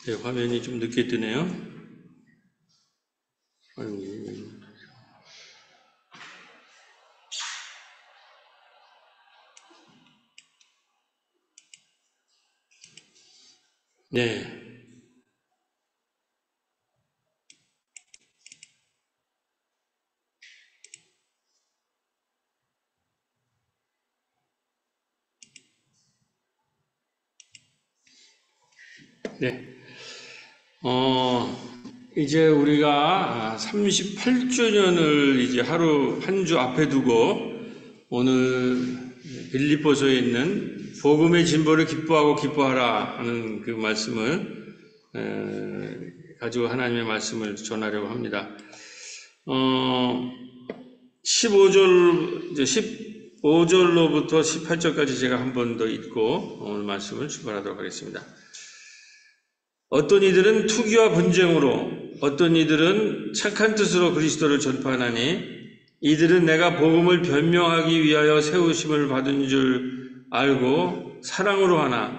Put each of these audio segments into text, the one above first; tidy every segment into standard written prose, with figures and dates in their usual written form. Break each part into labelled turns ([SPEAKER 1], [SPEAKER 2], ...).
[SPEAKER 1] 네, 화면이 좀 늦게 뜨네요. 아이고. 네. 네. 이제 우리가 38주년을 이제 한 주 앞에 두고 오늘 빌립보서에 있는 복음의 진보를 기뻐하고 기뻐하라 하는 그 말씀을 가지고 하나님의 말씀을 전하려고 합니다. 15절, 이제 15절로부터 18절까지 제가 한 번 더 읽고 오늘 말씀을 출발하도록 하겠습니다. 어떤 이들은 투기와 분쟁으로, 어떤 이들은 착한 뜻으로 그리스도를 전파하나니, 이들은 내가 복음을 변명하기 위하여 세우심을 받은 줄 알고 사랑으로 하나,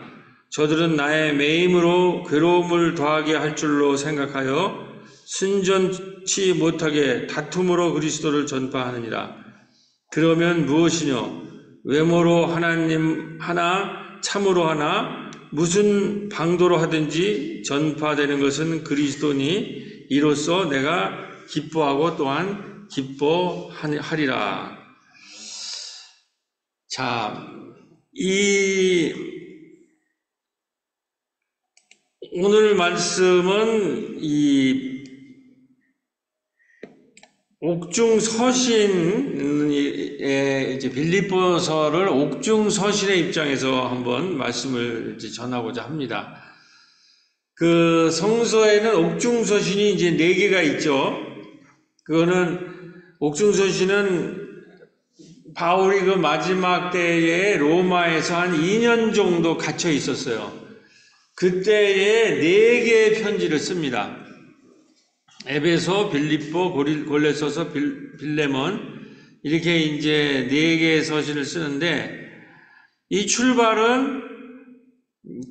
[SPEAKER 1] 저들은 나의 매임으로 괴로움을 더하게 할 줄로 생각하여 순전치 못하게 다툼으로 그리스도를 전파하느니라. 그러면 무엇이뇨? 외모로 하나님 하나, 참으로 하나, 무슨 방도로 하든지 전파되는 것은 그리스도니 이로써 내가 기뻐하고 또한 기뻐하리라. 자, 오늘 말씀은 이 옥중서신의 이제 빌립보서를 옥중서신의 입장에서 한번 말씀을 이제 전하고자 합니다. 그 성서에는 옥중서신이 이제 4개가 있죠. 그거는 옥중서신은 바울이 그 마지막 때에 로마에서 한 2년 정도 갇혀 있었어요. 그때에 4개의 편지를 씁니다. 에베소, 빌립보, 골레소서, 빌레몬 이렇게 이제 4개의 서신을 쓰는데 이 출발은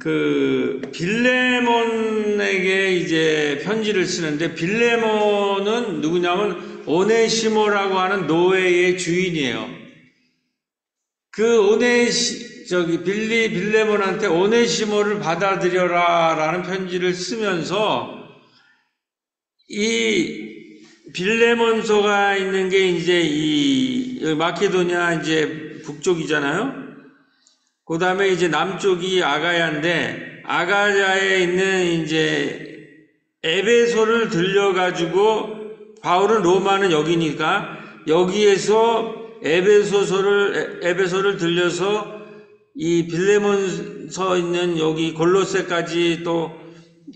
[SPEAKER 1] 그 빌레몬에게 이제 편지를 쓰는데 빌레몬은 누구냐면 오네시모라고 하는 노예의 주인이에요. 그 빌레몬한테 오네시모를 받아들여라라는 편지를 쓰면서 이 빌레몬서가 있는 게 이제 이 마케도니아 이제 북쪽이잖아요. 그 다음에 이제 남쪽이 아가야인데 아가야에 있는 이제 에베소를 들려가지고 바울은 로마는 여기니까 여기에서 에베소를 들려서 이 빌레몬서 있는 여기 골로새까지 또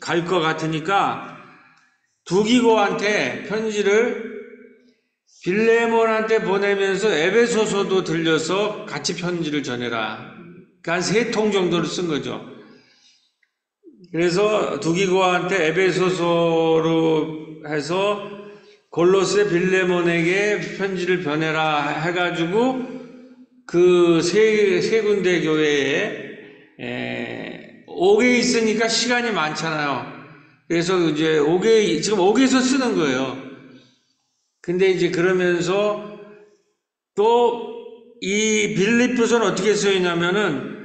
[SPEAKER 1] 갈 것 같으니까 두기고한테 편지를 빌레몬한테 보내면서 에베소서도 들려서 같이 편지를 전해라. 그러니까 한 3통 정도를 쓴 거죠. 그래서 두기고한테 에베소서로 해서 골로새 빌레몬에게 편지를 보내라 해가지고 그 세 군데 교회에 옥에 있으니까 시간이 많잖아요. 그래서 이제 지금 옥에서 쓰는 거예요. 근데 이제 그러면서 또 이 빌립보서는 어떻게 쓰였냐면은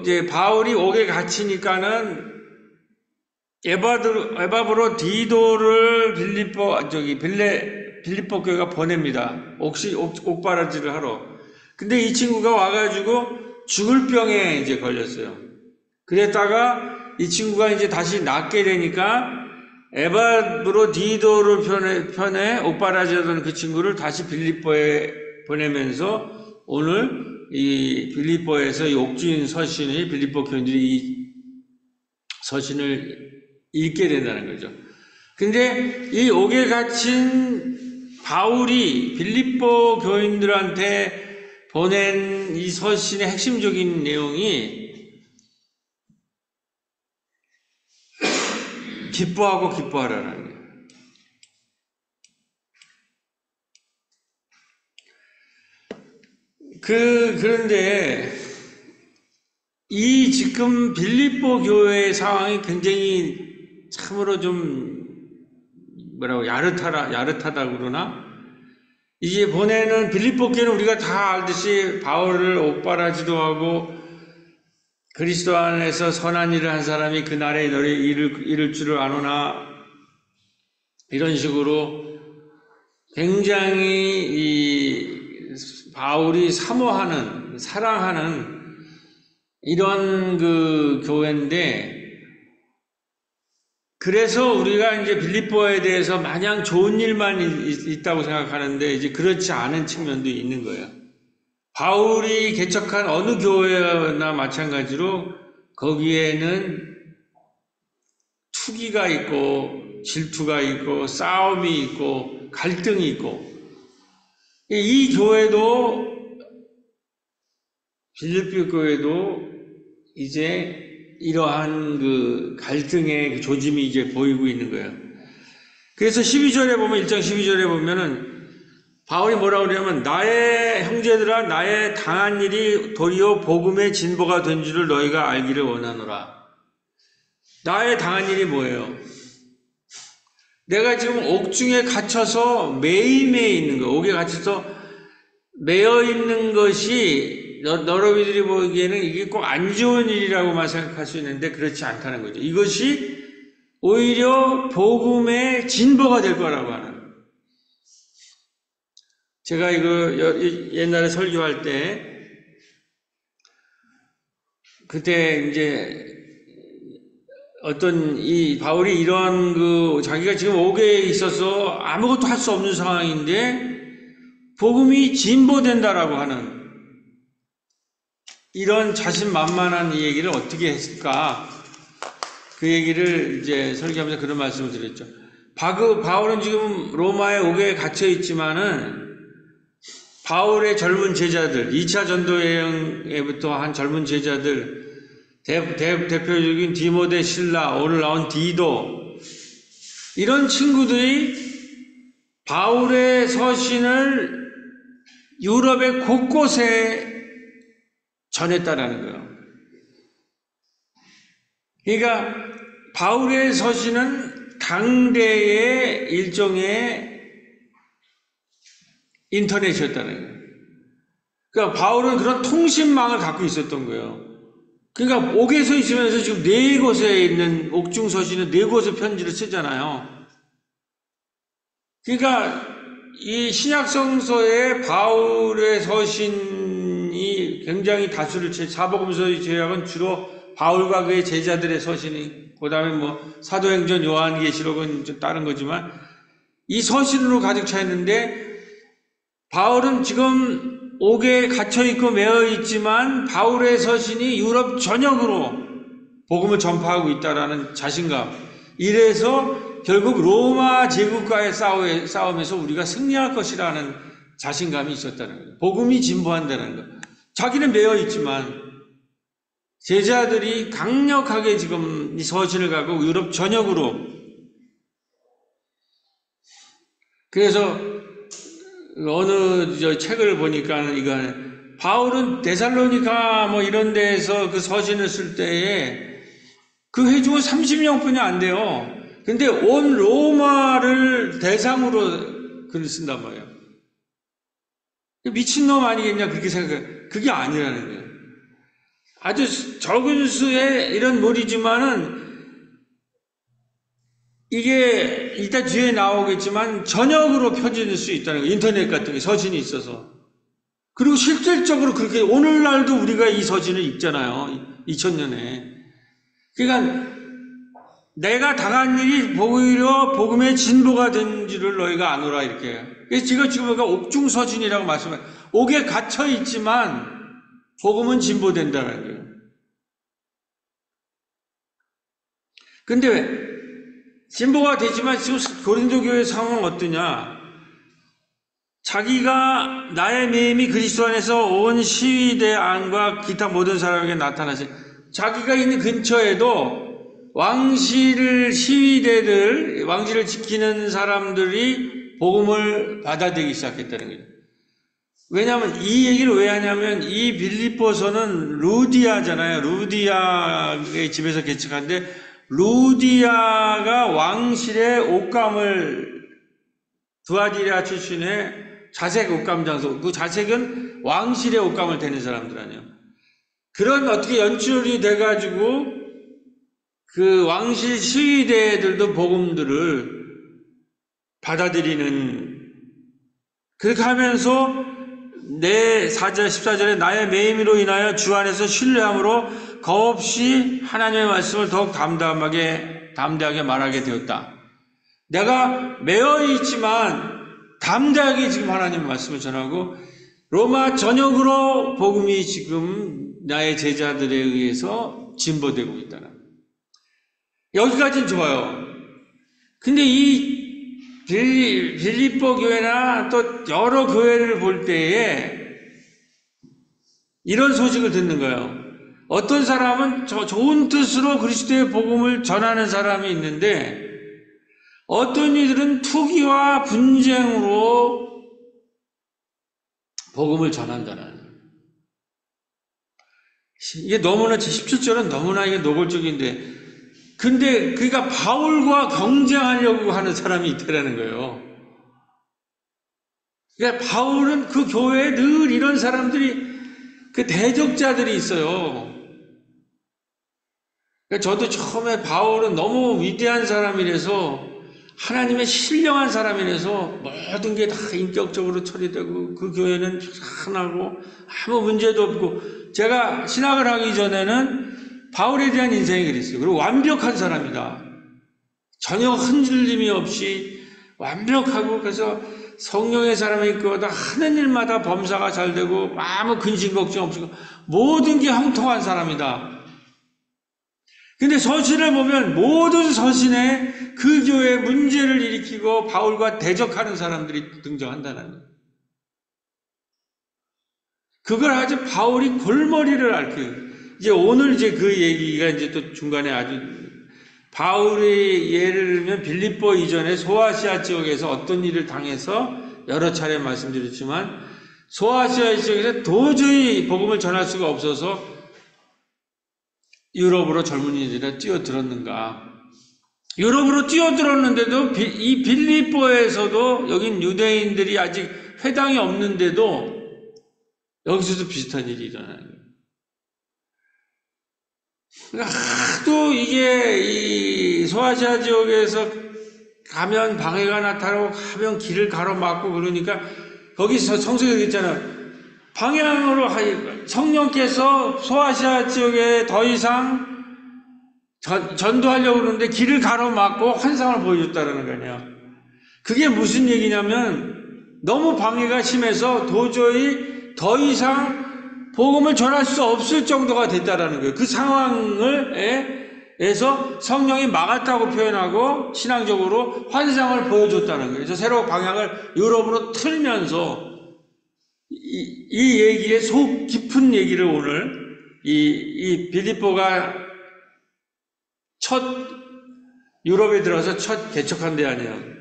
[SPEAKER 1] 이제 바울이 옥에 갇히니까는 에바브로 디도를 빌립보 교회가 보냅니다. 옥바라지를 하러. 근데 이 친구가 와가지고 죽을 병에 이제 걸렸어요. 그랬다가 이 친구가 이제 다시 낫게 되니까 에바브로 디도를 편에 옥바라지하던 그 친구를 다시 빌립보에 보내면서 오늘 이 빌립보에서 이 옥주인 서신이 빌립보 교인들이 이 서신을 읽게 된다는 거죠. 근데 이 옥에 갇힌 바울이 빌립보 교인들한테 보낸 이 서신의 핵심적인 내용이 기뻐하고 기뻐하라는 거예요. 그런데 이 지금 빌립보 교회의 상황이 굉장히 참으로 좀 뭐라고 야릇하다 그러나, 이제 보내는 빌립보 교회는 우리가 다 알듯이 바울을 옥바라지도 하고 그리스도 안에서 선한 일을 한 사람이 그날에 너를 이룰 줄을 아노나, 이런 식으로 굉장히 이 바울이 사모하는, 사랑하는 이런 그 교회인데, 그래서 우리가 이제 빌립보에 대해서 마냥 좋은 일만 있다고 생각하는데, 이제 그렇지 않은 측면도 있는 거예요. 바울이 개척한 어느 교회나 마찬가지로 거기에는 투기가 있고 질투가 있고 싸움이 있고 갈등이 있고, 이 교회도, 빌립보 교회도 이제 이러한 그 갈등의 그 조짐이 이제 보이고 있는 거예요. 그래서 12절에 보면, 1장 12절에 보면은 바울이 뭐라고 그러냐면, 나의 형제들아, 나의 당한 일이 도리어 복음의 진보가 된 줄을 너희가 알기를 원하노라. 나의 당한 일이 뭐예요? 내가 지금 옥중에 갇혀서 매이매여 있는 거, 옥에 갇혀서 매여 있는 것이 여러분들이 보기에는 이게 꼭 안 좋은 일이라고만 생각할 수 있는데 그렇지 않다는 거죠. 이것이 오히려 복음의 진보가 될 거라고 하는. 제가 이거 옛날에 설교할 때, 그때 이제 어떤 이 바울이 이런 그 자기가 지금 옥에 있어서 아무것도 할 수 없는 상황인데 복음이 진보된다라고 하는 이런 자신만만한 이 얘기를 어떻게 했을까? 그 얘기를 이제 설교하면서 그런 말씀을 드렸죠. 바울은 지금 로마의 옥에 갇혀 있지만은 바울의 젊은 제자들, 2차 전도여행에부터 한 젊은 제자들, 대표적인 디모데, 실라, 오늘 나온 디도, 이런 친구들이 바울의 서신을 유럽의 곳곳에 전했다라는 거예요. 그러니까 바울의 서신은 당대의 일종의 인터넷이었다는 거예요. 그러니까 바울은 그런 통신망을 갖고 있었던 거예요. 그러니까 옥에서 있으면서 지금 4곳에 있는 옥중 서신은 4곳의 편지를 쓰잖아요. 그러니까 이 신약성서에 바울의 서신이 굉장히 다수를 사복음서의 제약은 주로 바울과 그의 제자들의 서신이, 그 다음에 뭐 사도행전, 요한계시록은 좀 다른 거지만 이 서신으로 가득 차 있는데, 바울은 지금 옥에 갇혀있고 매어있지만 바울의 서신이 유럽 전역으로 복음을 전파하고 있다라는 자신감, 이래서 결국 로마 제국과의 싸움에서 우리가 승리할 것이라는 자신감이 있었다는 거예요. 복음이 진보한다는 거. 자기는 매어있지만 제자들이 강력하게 지금 이 서신을 갖고 유럽 전역으로, 그래서 어느 책을 보니까 이거는 바울은 데살로니가 뭐 이런 데에서 그 서신을 쓸 때에 그 회중은 30명뿐이 안 돼요. 근데 온 로마를 대상으로 글을 쓴단 말이에요. 미친놈 아니겠냐 그렇게 생각해요. 그게 아니라는 거예요. 아주 적은 수의 이런 무리지만은 이게 이따 뒤에 나오겠지만 전역으로 펴질 수 있다는 거예요. 인터넷 같은 게 서신이 있어서. 그리고 실질적으로 그렇게 오늘날도 우리가 이 서신을 읽잖아요. 2000년에. 그러니까 내가 당한 일이 오히려 복음의 진보가 된 줄을 너희가 아노라, 이렇게. 그래서 지금 우리가 옥중 서신이라고 말씀해요. 옥에 갇혀 있지만 복음은 진보된다는 거예요. 근데 왜? 진보가 되지만 지금 고린도 교회 상황은 어떠냐? 자기가 나의 매임이 그리스도 안에서 온 시위대 안과 기타 모든 사람에게 나타나서, 자기가 있는 근처에도 왕실을 지키는 사람들이 복음을 받아들이기 시작했다는 거죠. 왜냐하면 이 얘기를 왜 하냐면 이 빌립보서는 루디아잖아요. 루디아의 집에서 개척한데 루디아가 왕실의 옷감을 두아디라 출신의 자색 옷감 장소, 그 자색은 왕실의 옷감을 대는 사람들 아니에요. 그런 어떻게 연출이 돼가지고 그 왕실 시위대들도 복음들을 받아들이는, 그렇게 하면서 내 14절에 나의 매임으로 인하여 주 안에서 신뢰함으로 겁없이 하나님의 말씀을 더욱 담대하게 말하게 되었다. 내가 매여 있지만 담대하게 지금 하나님의 말씀을 전하고 로마 전역으로 복음이 지금 나의 제자들에 의해서 진보되고 있다는. 여기까지는 좋아요. 근데 이 빌립보 교회나 또 여러 교회를 볼 때에 이런 소식을 듣는 거예요. 어떤 사람은 좋은 뜻으로 그리스도의 복음을 전하는 사람이 있는데 어떤 이들은 투기와 분쟁으로 복음을 전한다는 거예요. 이게 너무나 17절은 너무나 이게 노골적인데, 근데 그러니까 바울과 경쟁하려고 하는 사람이 있다라는 거예요. 그러니까 바울은 그 교회에 늘 이런 사람들이, 그 대적자들이 있어요. 그러니까 저도 처음에 바울은 너무 위대한 사람이라서, 하나님의 신령한 사람이라서 모든 게 다 인격적으로 처리되고 그 교회는 편안하고 아무 문제도 없고, 제가 신학을 하기 전에는 바울에 대한 인생이 그랬어요. 그리고 완벽한 사람이다. 전혀 흔들림이 없이 완벽하고, 그래서 성령의 사람이 있거든 하는 일마다 범사가 잘 되고 아무 근심 걱정 없이 모든 게 형통한 사람이다. 근데 서신을 보면 모든 서신에 그 교회에 문제를 일으키고 바울과 대적하는 사람들이 등장한다는 거예요. 그걸 아주 바울이 골머리를 앓게. 이제 오늘 이제 그 얘기가 이제 또 중간에 아주, 바울이 예를 들면 빌립보 이전에 소아시아 지역에서 어떤 일을 당해서 여러 차례 말씀드렸지만, 소아시아 지역에서 도저히 복음을 전할 수가 없어서 유럽으로 젊은이들이 뛰어들었는가. 유럽으로 뛰어들었는데도 이 빌립보에서도 여긴 유대인들이 아직 회당이 없는데도 여기서도 비슷한 일이 일어나는 거예요. 그러니까 하도 이게 이 소아시아 지역에서 가면 방해가 나타나고 가면 길을 가로막고 그러니까 거기서 성서에 있잖아요. 방향으로 성령께서 소아시아 지역에 더 이상 전도하려고 그러는데 길을 가로막고 환상을 보여줬다는 거냐. 그게 무슨 얘기냐면 너무 방해가 심해서 도저히 더 이상 복음을 전할 수 없을 정도가 됐다라는 거예요. 그 상황에서 성령이 막았다고 표현하고 신앙적으로 환상을 보여줬다는 거예요. 그래서 새로 방향을 유럽으로 틀면서 이 얘기의 속 깊은 얘기를 오늘 이 빌립보가 첫 유럽에 들어서 첫 개척한 데 아니에요.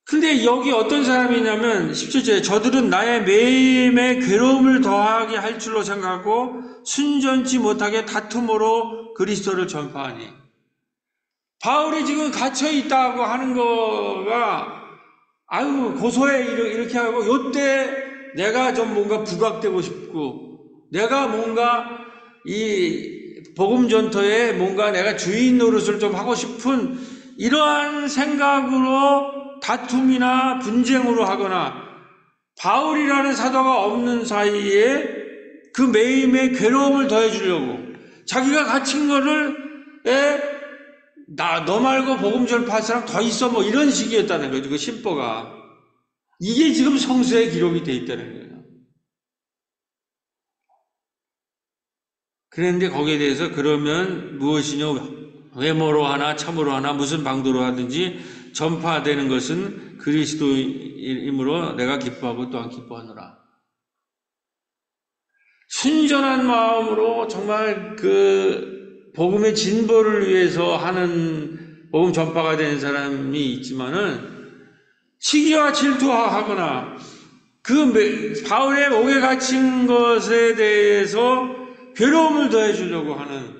[SPEAKER 1] 근데 여기 어떤 사람이냐면 17절에 저들은 나의 매임에 괴로움을 더하게 할 줄로 생각하고 순전치 못하게 다툼으로 그리스도를 전파하니. 바울이 지금 갇혀 있다고 하는 거가 아유 고소해 이렇게 하고, 요때 내가 좀 뭔가 부각되고 싶고 내가 뭔가 이 복음 전토에 뭔가 내가 주인 노릇을 좀 하고 싶은 이러한 생각으로 다툼이나 분쟁으로 하거나 바울이라는 사도가 없는 사이에 그 매임에 괴로움을 더해 주려고 자기가 갇힌 거를 너 말고 복음 전파할 사람 더 있어 뭐 이런 식이었다는 거죠. 그 심보가. 이게 지금 성서에 기록이 돼 있다는 거예요. 그런데 거기에 대해서 그러면 무엇이냐, 외모로 하나 참으로 하나 무슨 방도로 하든지 전파되는 것은 그리스도이므로 내가 기뻐하고 또한 기뻐하노라. 순전한 마음으로 정말 그 복음의 진보를 위해서 하는 복음 전파가 되는 사람이 있지만은 시기와 질투하거나 바울의 옥에 갇힌 것에 대해서 괴로움을 더해 주려고 하는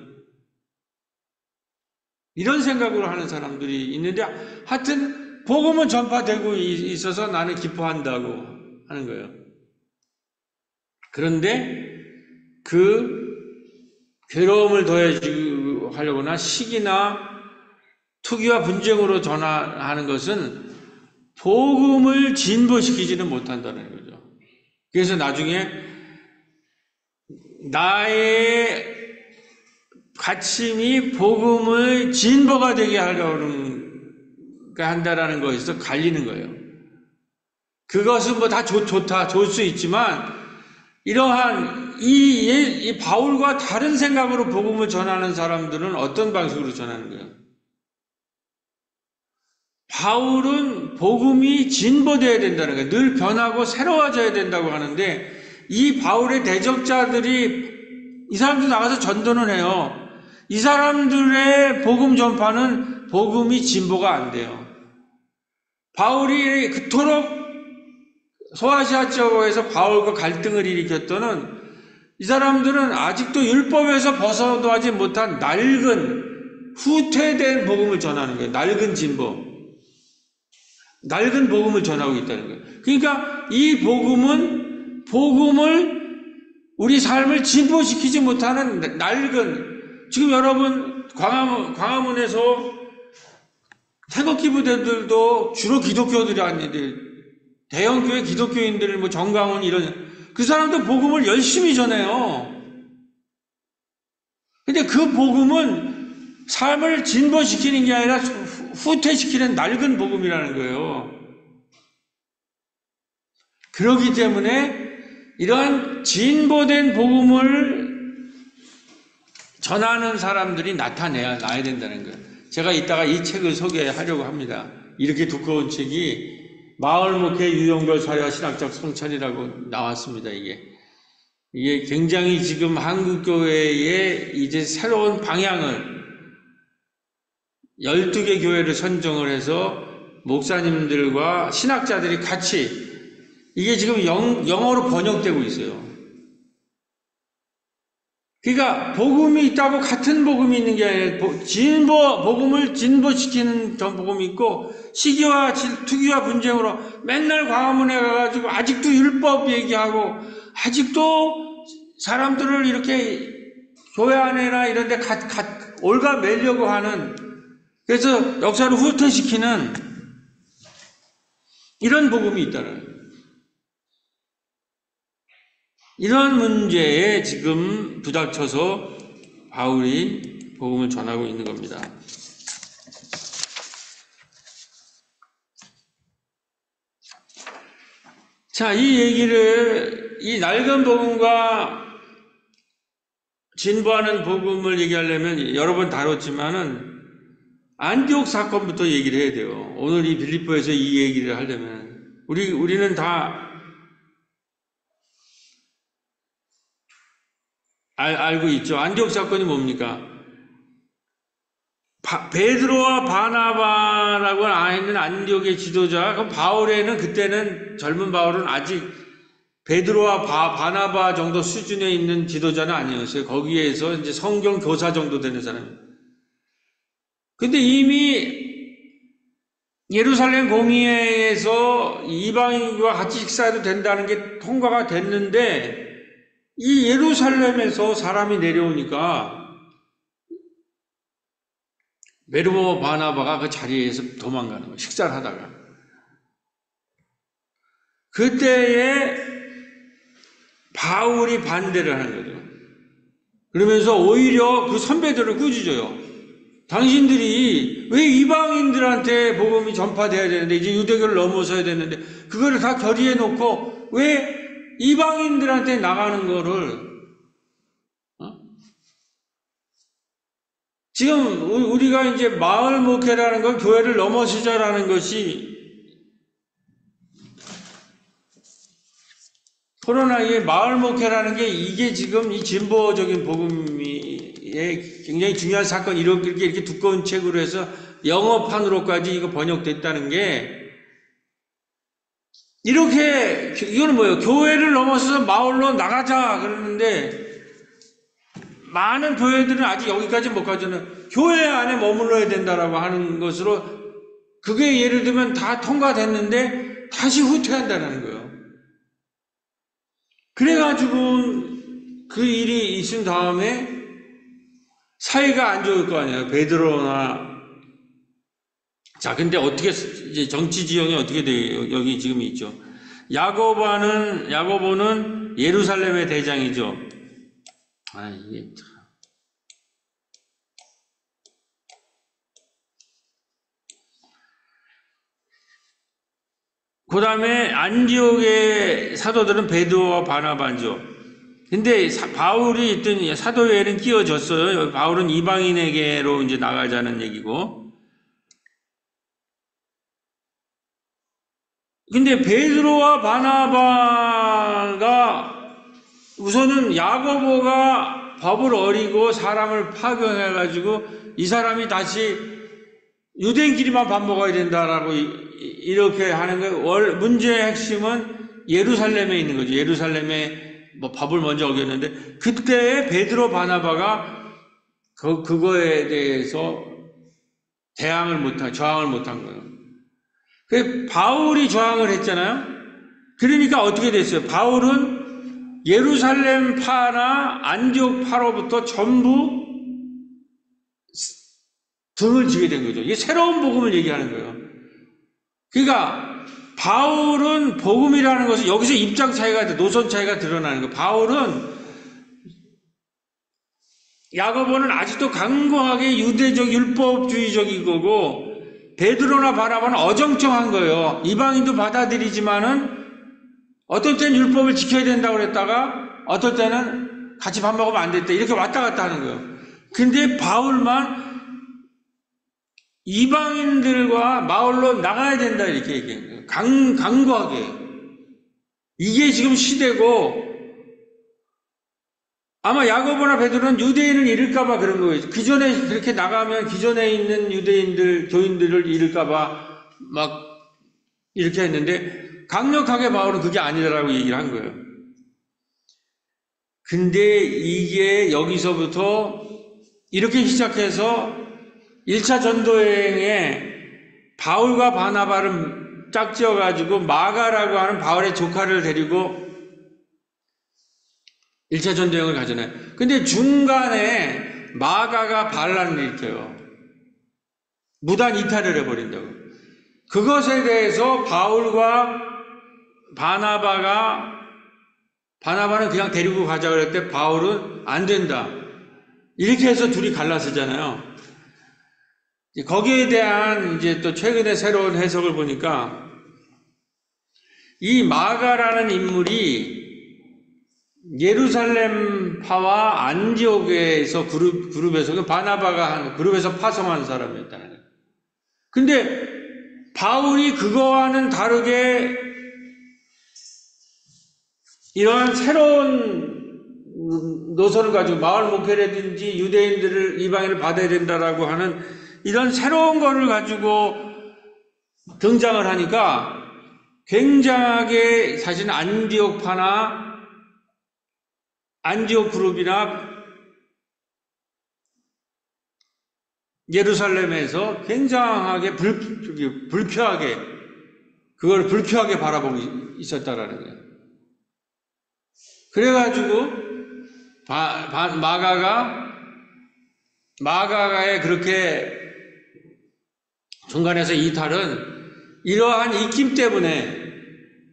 [SPEAKER 1] 이런 생각으로 하는 사람들이 있는데, 하여튼 복음은 전파되고 있어서 나는 기뻐한다고 하는 거예요. 그런데 그 괴로움을 더해 주려거나 시기나 투기와 분쟁으로 전하는 것은 복음을 진보시키지는 못한다는 거죠. 그래서 나중에 나의 가침이 복음의 진보가 되게 한다라는 것에서 갈리는 거예요. 그것은 뭐 다 좋다, 좋을 수 있지만, 이러한 이 바울과 다른 생각으로 복음을 전하는 사람들은 어떤 방식으로 전하는 거예요? 바울은 복음이 진보되어야 된다는 거예요. 늘 변하고 새로워져야 된다고 하는데, 이 바울의 대적자들이 이 사람들 나가서 전도는 해요. 이 사람들의 복음 전파는 복음이 진보가 안 돼요. 바울이 그토록 소아시아 지역에서 바울과 갈등을 일으켰더는 이 사람들은 아직도 율법에서 벗어나지 못한 낡은 후퇴된 복음을 전하는 거예요. 낡은 진보. 낡은 복음을 전하고 있다는 거예요. 그러니까 이 복음을 우리 삶을 진보시키지 못하는 낡은, 지금 여러분 광화문에서 태극기 부대들도 주로 기독교들이 아닌데, 대형교회 기독교인들, 뭐 정강훈 이런 그 사람들 복음을 열심히 전해요. 근데 그 복음은 삶을 진보시키는 게 아니라 후퇴시키는 낡은 복음이라는 거예요. 그렇기 때문에 이러한 진보된 복음을 전하는 사람들이 나야 된다는 거예요. 제가 이따가 이 책을 소개하려고 합니다. 이렇게 두꺼운 책이 마을목회 유형별 사회와 신학적 성찰이라고 나왔습니다. 이게 굉장히 지금 한국교회의 이제 새로운 방향을 12개 교회를 선정을 해서 목사님들과 신학자들이 같이, 이게 지금 영어로 번역되고 있어요. 그러니까 복음이 있다고 같은 복음이 있는 게 아니라 복음을 진보시키는 복음이 있고, 시기와 투기와 분쟁으로 맨날 광화문에 가가지고 아직도 율법 얘기하고 아직도 사람들을 이렇게 교회 안에나 이런 데 올가매려고 하는, 그래서 역사를 후퇴시키는 이런 복음이 있다는 거예요. 이런 문제에 지금 부닥쳐서 바울이 복음을 전하고 있는 겁니다. 자, 이 낡은 복음과 진보하는 복음을 얘기하려면 여러 번 다뤘지만은 안디옥 사건부터 얘기를 해야 돼요. 오늘 이 빌립보에서 이 얘기를 하려면 우리는 다 알고 있죠. 안디옥 사건이 뭡니까? 베드로와 바나바라고 하는 안디옥의 지도자, 그럼 바울에는, 그때는 젊은 바울은 아직 베드로와 바나바 정도 수준에 있는 지도자는 아니었어요. 거기에서 이제 성경 교사 정도 되는 사람. 근데 이미 예루살렘 공의회에서 이방인과 같이 식사해도 된다는 게 통과가 됐는데, 이 예루살렘에서 사람이 내려오니까 베드로와 바나바가 그 자리에서 도망가는 거예요. 식사를 하다가. 그때에 바울이 반대를 하는 거죠. 그러면서 오히려 그 선배들을 꾸짖어요. 당신들이 왜 이방인들한테 복음이 전파돼야 되는데, 이제 유대교를 넘어서야 되는데, 그거를 다 결의해 놓고 왜 이방인들한테 나가는 거를, 지금 우리가 이제 마을 목회라는 건 교회를 넘어서자라는 것이, 코로나의 마을 목회라는 게, 이게 지금 이 진보적인 복음의 굉장히 중요한 사건, 이렇게 두꺼운 책으로 해서 영어판으로까지 이거 번역됐다는 게, 이렇게, 이거는 뭐예요? 교회를 넘어서서 마을로 나가자 그러는데, 많은 교회들은 아직 여기까지 못 가잖아요. 교회 안에 머물러야 된다라고 하는 것으로, 그게 예를 들면 다 통과됐는데, 다시 후퇴한다는 거예요. 그래가지고, 그 일이 있은 다음에, 사이가 안 좋을 거 아니에요. 베드로나. 자, 근데 어떻게, 이제 정치 지형이 어떻게 돼요? 여기 지금 있죠. 야고보는 예루살렘의 대장이죠. 아, 이게 참. 그 다음에 안디옥의 사도들은 베드로와 바나바죠. 근데 바울이 있던 사도회에는 끼워졌어요. 바울은 이방인에게로 이제 나가자는 얘기고. 근데 베드로와 바나바가 우선은 야고보가 법을 어리고 사람을 파경해가지고 이 사람이 다시 유대인끼리만 밥 먹어야 된다라고 이렇게 하는 거예요. 문제의 핵심은 예루살렘에 있는 거죠. 예루살렘에 뭐 법을 먼저 어겼는데 그때 베드로 바나바가 그거에 대해서 저항을 못한 거예요. 그 바울이 저항을 했잖아요. 그러니까 어떻게 됐어요? 바울은 예루살렘 파나 안디옥 파로부터 전부 등을 지게 된 거죠. 이게 새로운 복음을 얘기하는 거예요. 그러니까 바울은 복음이라는 것은 여기서 입장 차이가, 노선 차이가 드러나는 거예요. 바울은 야고보는 아직도 강고하게 유대적 율법주의적인 거고 베드로나 바나바는 어정쩡한 거예요. 이방인도 받아들이지만은 어떤 때는 율법을 지켜야 된다고 그랬다가 어떨 때는 같이 밥 먹으면 안 됐다 이렇게 왔다 갔다 하는 거예요. 근데 바울만 이방인들과 마을로 나가야 된다 이렇게 얘기해요. 강고하게. 이게 지금 시대고 아마 야고보나 베드로는 유대인을 잃을까봐 그런 거예요. 기존에 그렇게 나가면 기존에 있는 유대인들, 교인들을 잃을까봐 막 이렇게 했는데 강력하게 바울은 그게 아니다라고 얘기를 한 거예요. 근데 이게 여기서부터 이렇게 시작해서 1차 전도여행에 바울과 바나바를 짝지어가지고 마가라고 하는 바울의 조카를 데리고 1차 전도여행을 가잖아요. 근데 중간에 마가가 반란을 일으켜요. 무단 이탈을 해버린다고. 그것에 대해서 바울과 바나바는 그냥 데리고 가자 그랬을 때 바울은 안 된다. 이렇게 해서 둘이 갈라서잖아요. 거기에 대한 이제 또 최근에 새로운 해석을 보니까 이 마가라는 인물이 예루살렘파와 안디옥에서 그룹에서 바나바가 한 그룹에서 파송한 사람이었다는 거예요. 근데 바울이 그거와는 다르게 이러한 새로운 노선을 가지고 마을 목회라든지 유대인들을 이방인을 받아야 된다라고 하는 이런 새로운 거를 가지고 등장을 하니까 굉장하게 사실 안디옥파나 안디옥 그룹이나 예루살렘에서 굉장하게 불쾌하게 그걸 불쾌하게 바라보고 있었다라는 거예요. 그래가지고 마가가의 그렇게 중간에서 이탈은 이러한 입김 때문에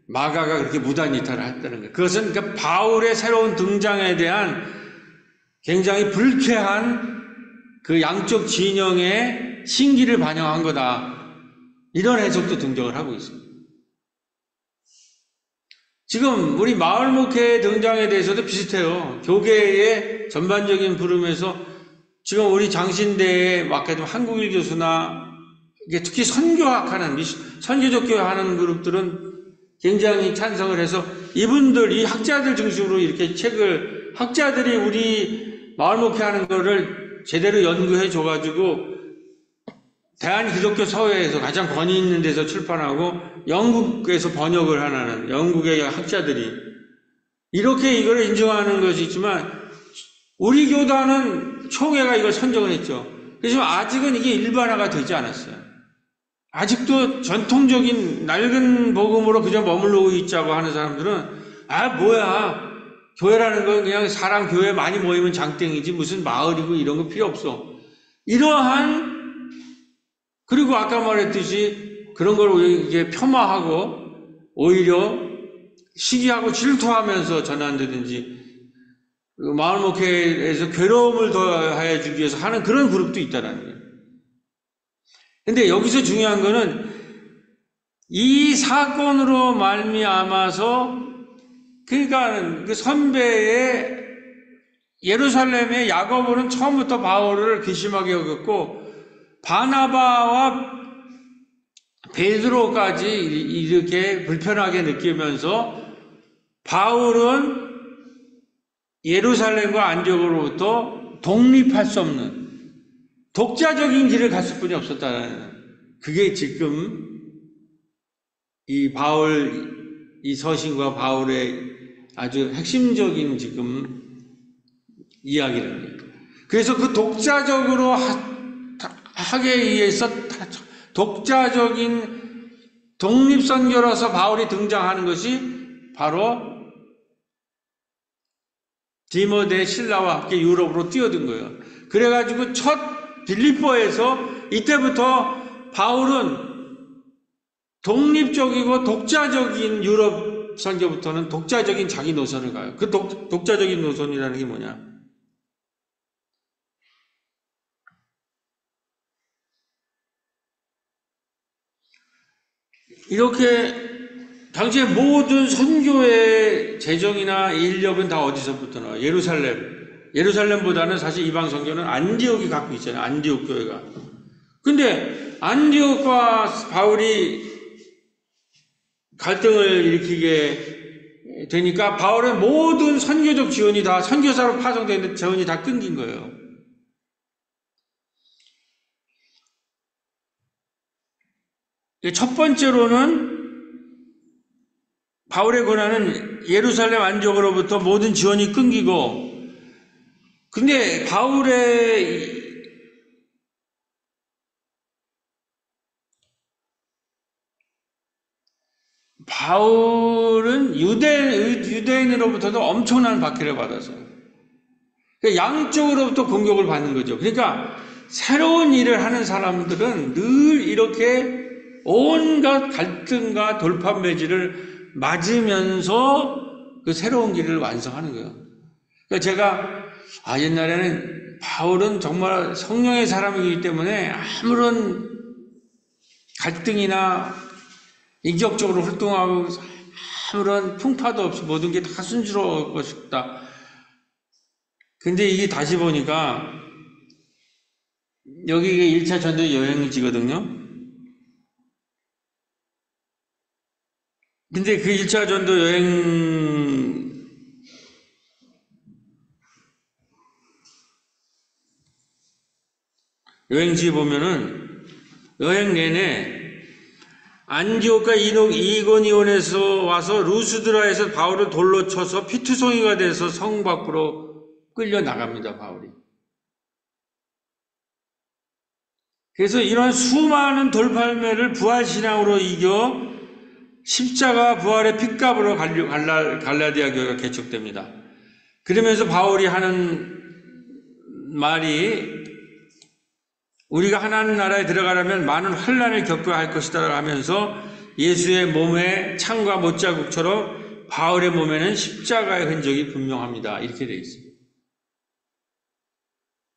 [SPEAKER 1] 마가가 그렇게 무단 이탈을 했다는 거예요. 그것은 그러니까 바울의 새로운 등장에 대한 굉장히 불쾌한 그 양쪽 진영의 신기를 반영한 거다. 이런 해석도 등장을 하고 있습니다. 지금 우리 마을 목회 등장에 대해서도 비슷해요. 교계의 전반적인 부름에서 지금 우리 장신대에 맡겨둔 한국일 교수나 특히 선교학하는 선교적 교회 하는 그룹들은 굉장히 찬성을 해서 이분들 이 학자들 중심으로 이렇게 책을 학자들이 우리 마을 목회하는 거를 제대로 연구해 줘가지고 대한기독교 서회에서 가장 권위 있는 데서 출판하고 영국에서 번역을 하는 영국의 학자들이 이렇게 이걸 인정하는 것이 있지만 우리 교단은 총회가 이걸 선정을 했죠. 그래서 아직은 이게 일반화가 되지 않았어요. 아직도 전통적인 낡은 복음으로 그저 머물러 있자고 하는 사람들은 뭐야, 교회라는 건 그냥 사람 교회 많이 모이면 장땡이지 무슨 마을이고 이런 거 필요 없어. 이러한, 그리고 아까 말했듯이 그런 걸 이제 폄하하고 오히려 시기하고 질투하면서 전한다든지 마을 목회에서 괴로움을 더해 주기 위해서 하는 그런 그룹도 있다라는 거예요. 근데 여기서 중요한 거는 이 사건으로 말미암아서 그러니까 그 선배의 예루살렘의 야고보는 처음부터 바울을 괘씸하게 여겼고 바나바와 베드로까지 이렇게 불편하게 느끼면서 바울은 예루살렘과 안디옥으로부터 독립할 수 없는 독자적인 길을 갔을 뿐이 없었다는, 그게 지금 이 서신과 바울의 아주 핵심적인 지금 이야기랍니다. 그래서 그 독자적으로 하기 위해서 독자적인 독립선교로서 바울이 등장하는 것이 바로 디모데 신라와 함께 유럽으로 뛰어든 거예요. 그래가지고 첫 빌립보에서 이때부터 바울은 독립적이고 독자적인 유럽 선교부터는 독자적인 자기 노선을 가요. 그 독자적인 노선이라는 게 뭐냐? 이렇게 당시에 모든 선교의 재정이나 인력은 다 어디서부터 나와요? 예루살렘보다는 사실 이방 선교는 안디옥이 갖고 있잖아요. 안디옥 교회가. 근데 안디옥과 바울이 갈등을 일으키게 되니까 바울의 모든 선교적 지원이 다 선교사로 파송되는 지원이 다 끊긴 거예요. 첫 번째로는 바울의 고난은 예루살렘 안디옥으로부터 모든 지원이 끊기고, 근데 바울은 유대인으로부터도 엄청난 박해를 받았어요. 그러니까 양쪽으로부터 공격을 받는 거죠. 그러니까 새로운 일을 하는 사람들은 늘 이렇게 온갖 갈등과 돌판 매질을 맞으면서 그 새로운 길을 완성하는 거예요. 그러니까 제가 옛날에는 바울은 정말 성령의 사람이기 때문에 아무런 갈등이나 인격적으로 활동하고 아무런 풍파도 없이 모든 게 다 순조로울 것이다. 근데 이게 다시 보니까 여기 1차 전도 여행지거든요. 근데 그 1차 전도 여행지 보면은 여행 내내 안디옥과 이고니온에서 와서 루스드라에서 바울을 돌로 쳐서 피투성이가 돼서 성 밖으로 끌려 나갑니다, 바울이. 그래서 이런 수많은 돌팔매를 부활신앙으로 이겨 십자가 부활의 핏값으로 갈라디아 교회가 개척됩니다. 그러면서 바울이 하는 말이 우리가 하나님 나라에 들어가려면 많은 환난을 겪어야 할 것이다 하면서 예수의 몸에 창과 못자국처럼 바울의 몸에는 십자가의 흔적이 분명합니다. 이렇게 되어 있습니다.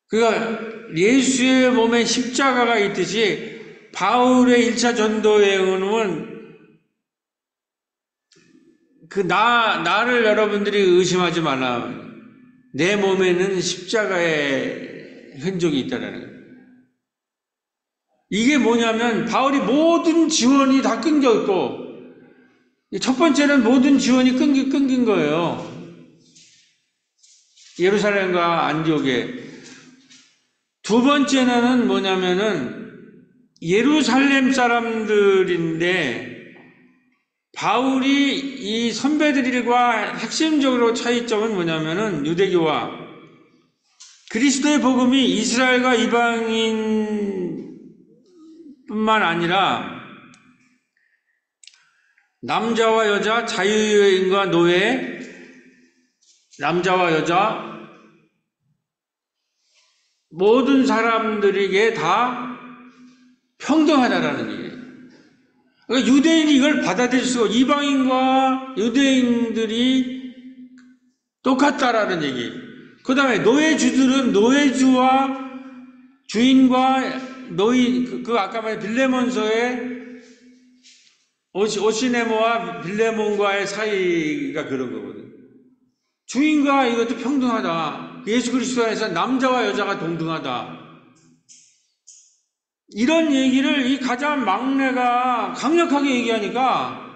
[SPEAKER 1] 그러니까 예수의 몸에 십자가가 있듯이 바울의 1차 전도 여행은 나를 여러분들이 의심하지 말라. 내 몸에는 십자가의 흔적이 있다는 거예요. 이게 뭐냐면 바울이 모든 지원이 다 끊겼고, 첫 번째는 모든 지원이 끊긴 거예요. 예루살렘과 안디옥에. 두 번째는 뭐냐면은 예루살렘 사람들인데 바울이 이 선배들과 핵심적으로 차이점은 뭐냐면은 유대교와 그리스도의 복음이 이스라엘과 이방인뿐만 아니라 남자와 여자, 자유인과 노예, 남자와 여자 모든 사람들에게 다 평등하다라는 얘기예요. 그러니까 유대인이 이걸 받아들일 수가 이방인과 유대인들이 똑같다라는 얘기. 그 다음에 노예주들은 노예주와 주인과 노인, 아까 말한 빌레몬서의 오시네모와 빌레몬과의 사이가 그런 거거든. 주인과 이것도 평등하다. 예수 그리스도 안에서 남자와 여자가 동등하다. 이런 얘기를 이 가장 막내가 강력하게 얘기하니까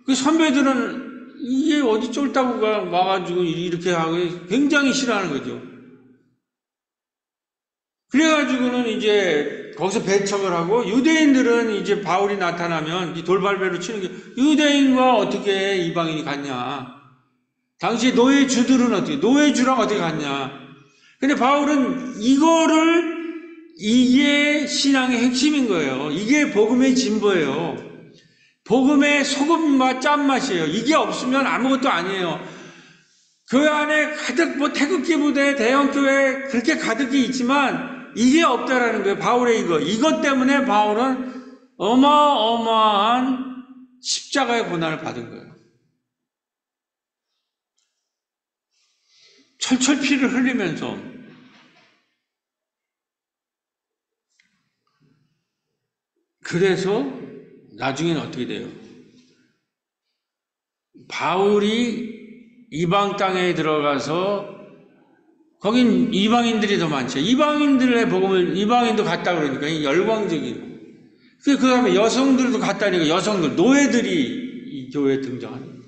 [SPEAKER 1] 그 선배들은 이게 어디 쫄다고 와가지고 이렇게 하고 굉장히 싫어하는 거죠. 그래가지고는 이제 거기서 배척을 하고 유대인들은 이제 바울이 나타나면 이 돌발배로 치는 게 유대인과 어떻게 이방인이 같냐. 당시 노예주들은 어떻게, 노예주랑 어떻게 같냐. 근데 바울은 이게 신앙의 핵심인 거예요. 이게 복음의 진보예요. 복음의 소금과 짠맛이에요. 이게 없으면 아무것도 아니에요. 교회 안에 가득 태극기 부대, 대형교회 그렇게 가득히 있지만 이게 없다라는 거예요. 바울의 이것 때문에 바울은 어마어마한 십자가의 고난을 받은 거예요. 철철 피를 흘리면서 그래서 나중에는 어떻게 돼요? 바울이 이방 땅에 들어가서 거긴 이방인들이 더 많죠. 이방인들의 복음을 이방인도 갔다 그러니까 열광적인. 그 다음에 여성들도 갔다니까 여성들, 노예들이 이 교회에 등장하는 거예요.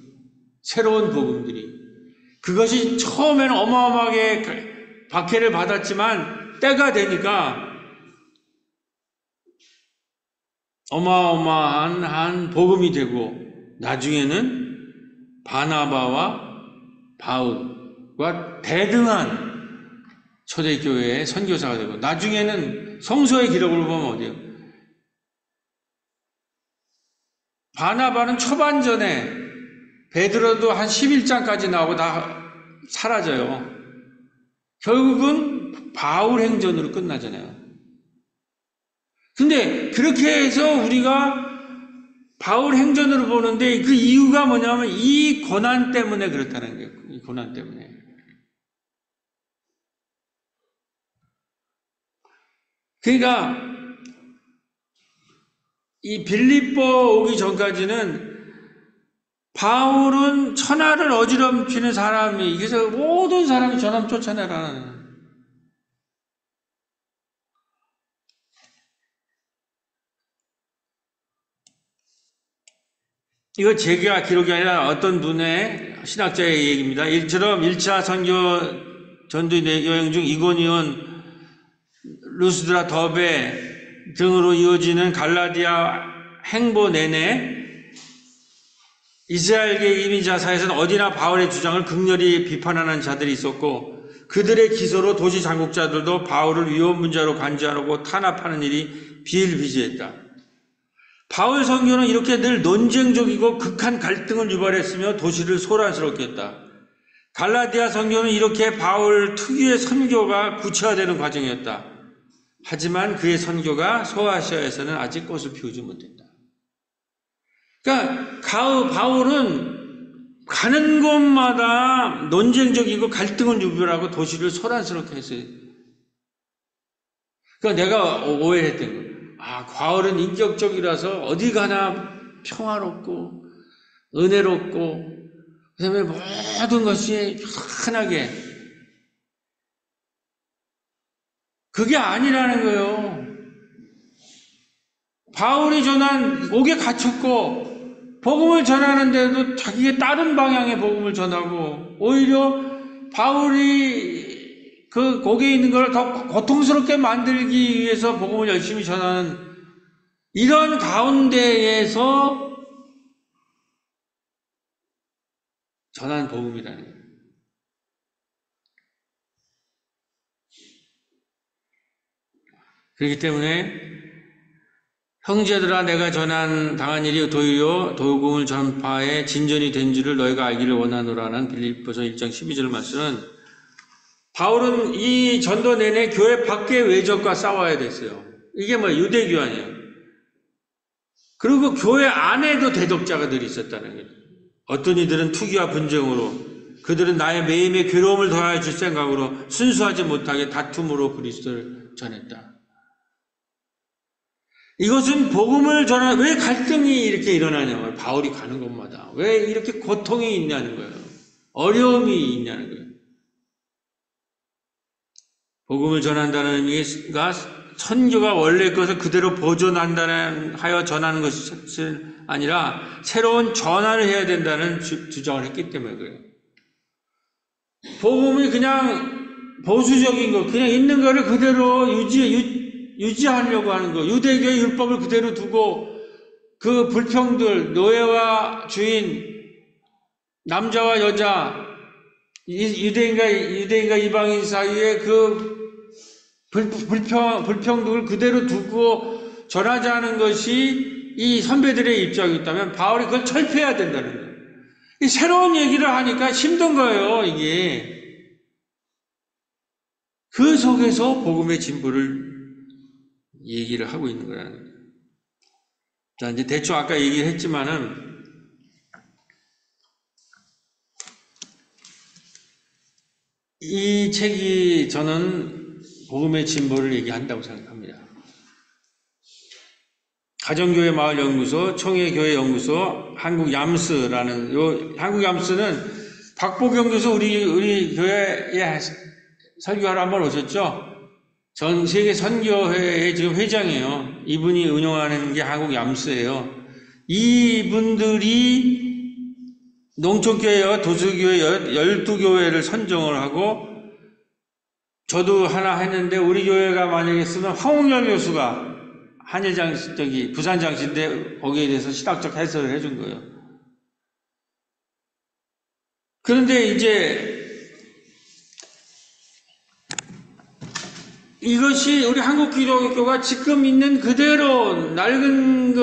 [SPEAKER 1] 새로운 복음들이. 그것이 처음에는 어마어마하게 박해를 받았지만 때가 되니까 어마어마한 복음이 되고 나중에는 바나바와 바울과 대등한 초대교회의 선교사가 되고 나중에는 성서의 기록을 보면 어디예요? 바나바는 초반전에 베드로도 한 11장까지 나오고 다 사라져요. 결국은 바울 행전으로 끝나잖아요. 근데 그렇게 해서 우리가 바울 행전으로 보는데 그 이유가 뭐냐면 이 고난 때문에 그렇다는 거예요. 이 고난 때문에. 그러니까 이 빌립보 오기 전까지는 바울은 천하를 어지럽히는 사람이 그래서 모든 사람이 저놈 쫓아내라는 이거 제가 기록이 아니라 어떤 분의 신학자의 얘기입니다. 이처럼 1차 선교 전도 여행 중 이고니온, 루스드라, 더베 등으로 이어지는 갈라디아 행보 내내 이스라엘계 이민자사에서는 어디나 바울의 주장을 극렬히 비판하는 자들이 있었고 그들의 기소로 도시 장국자들도 바울을 위헌문자로 간주하고 탄압하는 일이 비일비재했다. 바울 선교는 이렇게 늘 논쟁적이고 극한 갈등을 유발했으며 도시를 소란스럽게 했다. 갈라디아 선교는 이렇게 바울 특유의 선교가 구체화되는 과정이었다. 하지만 그의 선교가 소아시아에서는 아직 꽃을 피우지 못했다. 그러니까 바울은 가는 곳마다 논쟁적이고 갈등을 유발하고 도시를 소란스럽게 했어요. 그러니까 내가 오해했던 거예요. 바울은 인격적이라서 어디 가나 평화롭고 은혜롭고 그 다음에 모든 것이 편하게 그게 아니라는 거예요. 바울이 전한 옥에 갇혔고 복음을 전하는데도 자기의 다른 방향의 복음을 전하고 오히려 바울이 그 거기에 있는 걸 더 고통스럽게 만들기 위해서 복음을 열심히 전하는 이런 가운데에서 전한 복음이라는 거예요. 그렇기 때문에 형제들아 내가 당한 일이 도리어 복음을 전파에 진전이 된 줄을 너희가 알기를 원하노라는 빌립보서 1장 12절 말씀은 바울은 이 전도 내내 교회 밖의 외적과 싸워야 됐어요. 이게 유대교환이에요. 그리고 교회 안에도 대적자가 늘 있었다는 거예요. 어떤 이들은 투기와 분쟁으로, 그들은 나의 매임에 괴로움을 더하여 줄 생각으로 순수하지 못하게 다툼으로 그리스도를 전했다. 이것은 복음을 왜 갈등이 이렇게 일어나냐고요. 바울이 가는 곳마다. 왜 이렇게 고통이 있냐는 거예요. 어려움이 있냐는 거예요. 복음을 전한다는 의미가 선교가 원래 것을 그대로 보존한다는 하여 전하는 것이 아니라 새로운 전환을 해야 된다는 주장을 했기 때문에 그래요. 복음이 그냥 보수적인 거, 그냥 있는 거를 그대로 유지하려고 하는 거, 유대교의 율법을 그대로 두고 그 불평들, 노예와 주인, 남자와 여자, 유대인과 이방인 사이에 그 불평등을 그대로 두고 전하지 않은 것이 이 선배들의 입장이었다면 바울이 그걸 철폐해야 된다는 거예요. 새로운 얘기를 하니까 힘든 거예요, 이게. 그 속에서 복음의 진보를 얘기를 하고 있는 거라는 거예요. 자, 이제 대충 아까 얘기를 했지만은, 이 책이 저는 복음의 진보를 얘기한다고 생각합니다. 가정교회 마을연구소, 청해교회연구소, 한국얌스라는, 한국얌스는 박보경 교수 우리 교회에 설교하러 한번 오셨죠? 전 세계 선교회의 지금 회장이에요. 이분이 운영하는 게 한국얌스예요. 이분들이 농촌교회와 도수교회 12교회를 선정을 하고 저도 하나 했는데 우리 교회가 만약에 쓰면 황홍열 교수가 부산장시인데 거기에 대해서 신학적 해설을 해준 거예요. 그런데 이제 이것이 우리 한국 기독교가 지금 있는 그대로 낡은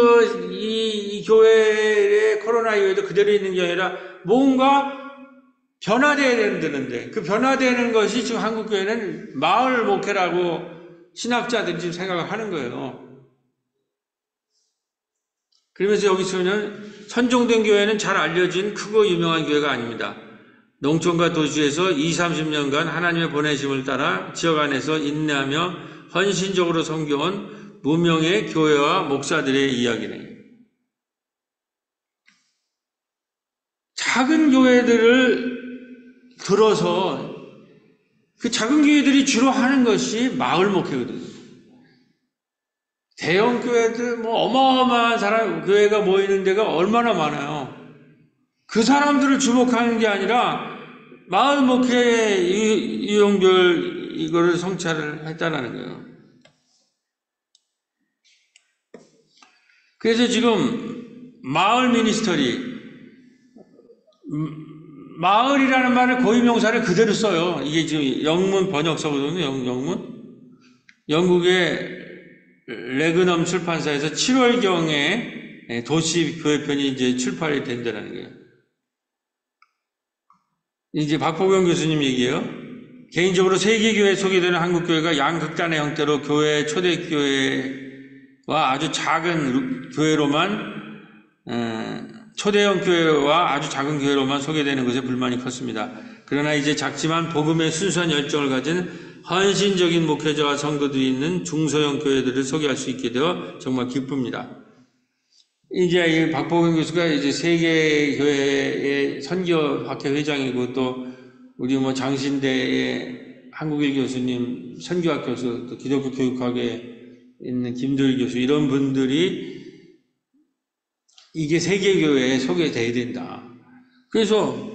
[SPEAKER 1] 이 교회의 코로나 이후에도 그대로 있는 게 아니라 뭔가 변화되어야 되는데 그 변화되는 것이 지금 한국 교회는 마을 목회라고 신학자들이 지금 생각을 하는 거예요. 그러면서 여기서는 선종된 교회는 잘 알려진 크고 유명한 교회가 아닙니다. 농촌과 도시에서 20-30년간 하나님의 보내심을 따라 지역 안에서 인내하며 헌신적으로 섬겨온 무명의 교회와 목사들의 이야기네요. 작은 교회들을 들어서 그 작은 교회들이 주로 하는 것이 마을 목회거든요. 대형 교회들 어마어마한 교회가 모이는 데가 얼마나 많아요. 그 사람들을 주목하는 게 아니라 마을 목회의 유형별 이거를 성찰을 했다는 거예요. 그래서 지금 마을 미니스터리, 마을이라는 말을 고유명사를 그대로 써요. 이게 지금 영문 번역서거든요. 영문. 영국의 레그넘 출판사에서 7월경에 도시 교회편이 이제 출판이 된다는 거예요. 이제 박보경 교수님 얘기예요. 개인적으로 세계교회에 소개되는 한국교회가 양극단의 형태로 교회 초대교회와 아주 작은 교회로만 초대형 교회와 아주 작은 교회로만 소개되는 것에 불만이 컸습니다. 그러나 이제 작지만 복음의 순수한 열정을 가진 헌신적인 목회자와 성도들이 있는 중소형 교회들을 소개할 수 있게 되어 정말 기쁩니다. 이제 이 박보경 교수가 이제 세계교회의 선교학회 회장이고 또 우리 장신대의 한국일 교수님, 선교학 교수, 또 기독교 교육학에 있는 김도일 교수 이런 분들이 이게 세계교회에 소개돼야 된다. 그래서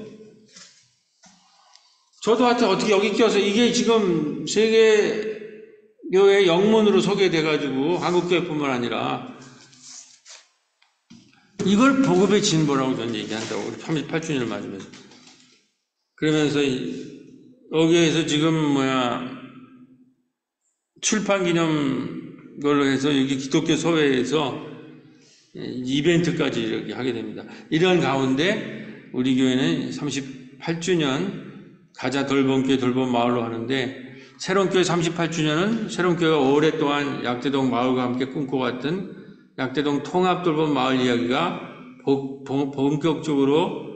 [SPEAKER 1] 저도 하여튼 어떻게 여기 껴서 이게 지금 세계교회 영문으로 소개돼가지고 한국교회뿐만 아니라 이걸 복음의 진보라고 저는 얘기한다고. 우리 38주년을 맞으면서. 그러면서 여기에서 지금 출판 기념 걸로 해서 여기 기독교 소회에서 이벤트까지 이렇게 하게 됩니다. 이런 가운데 우리 교회는 38주년 가자 돌봄교회 돌봄마을로 하는데, 새롬교회 38주년은 새롬교회가 오랫동안 약대동 마을과 함께 꿈꿔왔던 약대동 통합돌봄마을 이야기가 본격적으로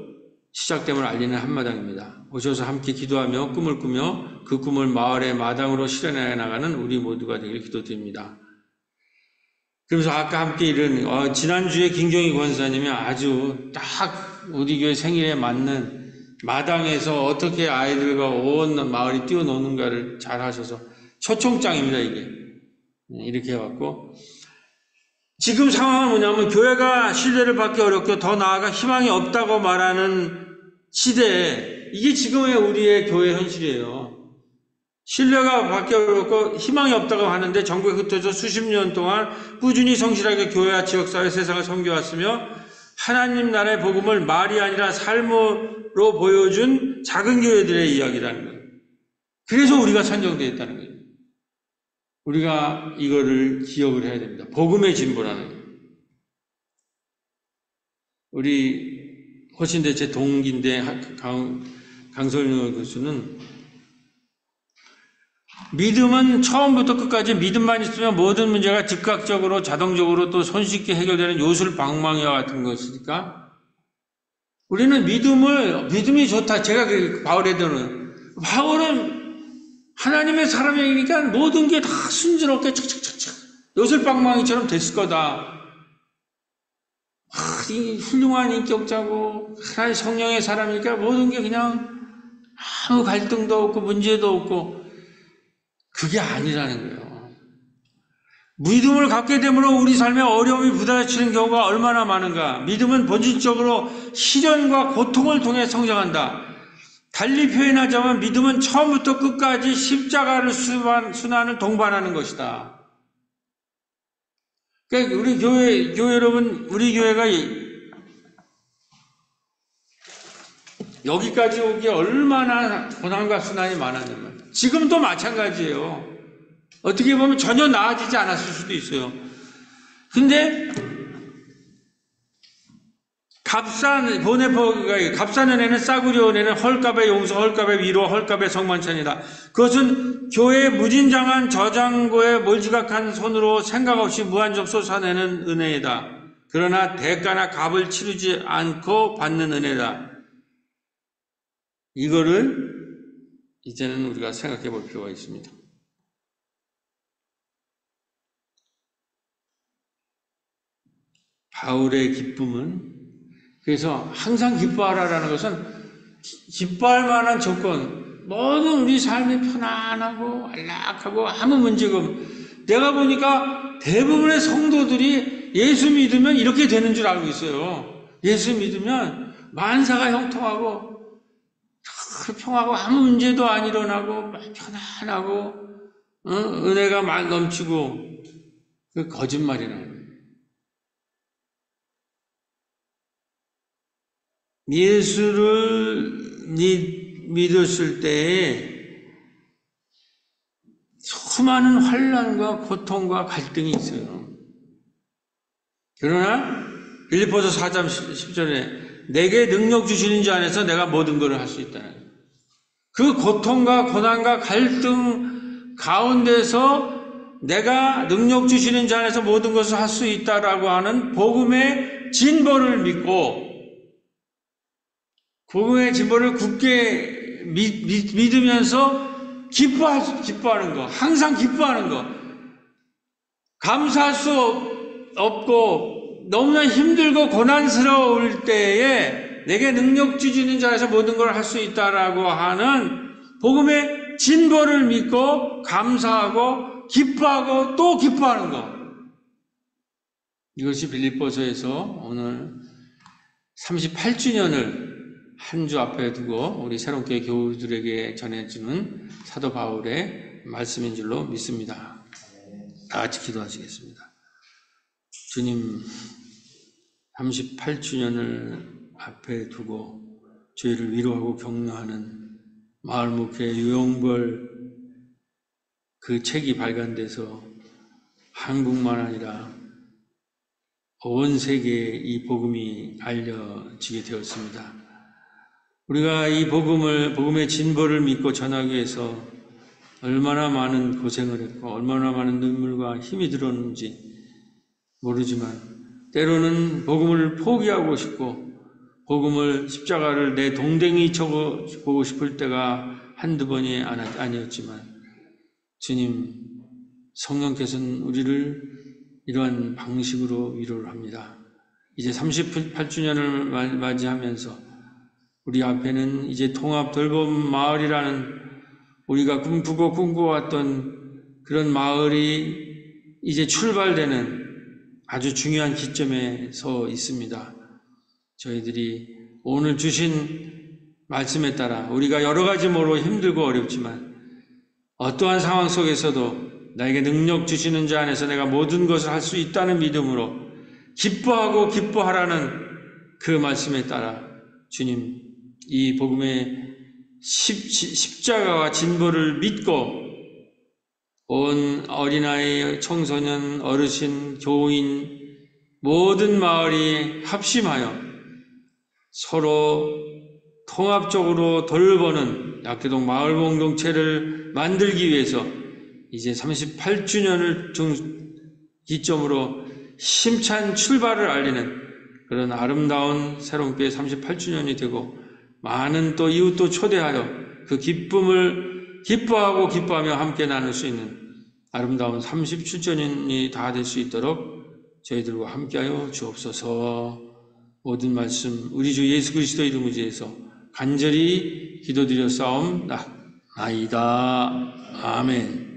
[SPEAKER 1] 시작됨을 알리는 한마당입니다. 오셔서 함께 기도하며 꿈을 꾸며 그 꿈을 마을의 마당으로 실현해 나가는 우리 모두가 되길 기도드립니다. 그러면서 아까 함께 이런 지난주에 김경희 권사님이 아주 딱 우리 교회 생일에 맞는 마당에서 어떻게 아이들과 온 마을이 뛰어노는가를 잘 하셔서 초청장입니다. 이게 이렇게 해왔고, 지금 상황은 뭐냐면 교회가 신뢰를 받기 어렵고 더 나아가 희망이 없다고 말하는 시대에, 이게 지금의 우리의 교회 현실이에요. 신뢰가 받기 어렵고 희망이 없다고 하는데 전국에 흩어져 수십 년 동안 꾸준히 성실하게 교회와 지역사회 세상을 섬겨왔으며 하나님 나라의 복음을 말이 아니라 삶으로 보여준 작은 교회들의 이야기라는 거예요. 그래서 우리가 선정되어 있다는 거예요. 우리가 이거를 기억을 해야 됩니다. 복음의 진보라는 거예요. 우리 호신대체 동기인데 강솔영 교수는 믿음은 처음부터 끝까지 믿음만 있으면 모든 문제가 즉각적으로 자동적으로 또 손쉽게 해결되는 요술방망이와 같은 것이니까, 우리는 믿음이 좋다. 제가 바울은 하나님의 사람이니까 모든 게 다 순조롭게 착착착착 요술방망이처럼 됐을 거다. 훌륭한 인격자고 하나님 성령의 사람이니까 모든 게 그냥 아무 갈등도 없고 문제도 없고, 그게 아니라는 거예요. 믿음을 갖게 되므로 우리 삶에 어려움이 부딪히는 경우가 얼마나 많은가. 믿음은 본질적으로 시련과 고통을 통해 성장한다. 달리 표현하자면 믿음은 처음부터 끝까지 십자가를 순환을 동반하는 것이다. 그러니까 우리 교회 여러분, 우리 교회가 여기까지 오기에 얼마나 고난과 순환이 많았냐면, 지금도 마찬가지예요. 어떻게 보면 전혀 나아지지 않았을 수도 있어요. 근데 값싼 은혜는 싸구려 은혜는 헐값의 용서, 헐값의 위로, 헐값의 성만찬이다. 그것은 교회의 무진장한 저장고에 몰지각한 손으로 생각 없이 무한정 쏟아내는 은혜이다. 그러나 대가나 값을 치르지 않고 받는 은혜다. 이거를 이제는 우리가 생각해 볼 필요가 있습니다. 바울의 기쁨은, 그래서 항상 기뻐하라라는 것은 기뻐할 만한 조건, 모든 우리 삶이 편안하고 안락하고 아무 문제가 없는, 내가 보니까 대부분의 성도들이 예수 믿으면 이렇게 되는 줄 알고 있어요. 예수 믿으면 만사가 형통하고 평화고 아무 문제도 안 일어나고 편안하고 은혜가 막 넘치고, 그 거짓말이라는 거예요. 예수를 믿었을 때에 수많은 환난과 고통과 갈등이 있어요. 그러나 빌립보서 4장 10절에 내게 능력 주시는 자 안에서 내가 모든 것을 할 수 있다는 거예요. 그 고통과 고난과 갈등 가운데서 내가 능력 주시는 자 안에서 모든 것을 할 수 있다라고 하는 복음의 진보를 믿고, 복음의 진보를 굳게 믿으면서 기뻐하는 거, 항상 기뻐하는 거, 감사할 수 없고 너무나 힘들고 고난스러울 때에 내게 능력 주시는 자에서 모든 걸 할 수 있다라고 하는 복음의 진보를 믿고 감사하고 기뻐하고 또 기뻐하는 것. 이것이 빌립보서에서 오늘 38주년을 한 주 앞에 두고 우리 새롭게 교우들에게 전해주는 사도 바울의 말씀인 줄로 믿습니다. 다 같이 기도하시겠습니다. 주님, 38주년을 앞에 두고 저희를 위로하고 격려하는 마을목회 유영벌 그 책이 발간돼서 한국만 아니라 온 세계에 이 복음이 알려지게 되었습니다. 우리가 이 복음의 진보를 믿고 전하기 위해서 얼마나 많은 고생을 했고 얼마나 많은 눈물과 힘이 들었는지 모르지만 때로는 복음을 포기하고 싶고 복음을 십자가를 내 동댕이 쳐보고 싶을 때가 한두 번이 아니었지만 주님 성령께서는 우리를 이러한 방식으로 위로를 합니다. 이제 38주년을 맞이하면서 우리 앞에는 이제 통합 돌봄 마을이라는 우리가 꿈꾸고 꿈꿔왔던 그런 마을이 이제 출발되는 아주 중요한 기점에 서 있습니다. 저희들이 오늘 주신 말씀에 따라 우리가 여러 가지로 힘들고 어렵지만 어떠한 상황 속에서도 나에게 능력 주시는 자 안에서 내가 모든 것을 할 수 있다는 믿음으로 기뻐하고 기뻐하라는 그 말씀에 따라 주님 이 복음의 십자가와 진보를 믿고 온 어린아이, 청소년, 어르신, 교인 모든 마을이 합심하여 서로 통합적으로 돌보는 약교동 마을 공동체를 만들기 위해서 이제 38주년을 기점으로 힘찬 출발을 알리는 그런 아름다운 새롭게 38주년이 되고 많은 또 이웃도 초대하여 그 기쁨을 기뻐하고 기뻐하며 함께 나눌 수 있는 아름다운 30주년이 다 될 수 있도록 저희들과 함께하여 주옵소서. 모든 말씀 우리 주 예수 그리스도 이름으로 주에서 간절히 기도드려 싸움나이다. 아멘.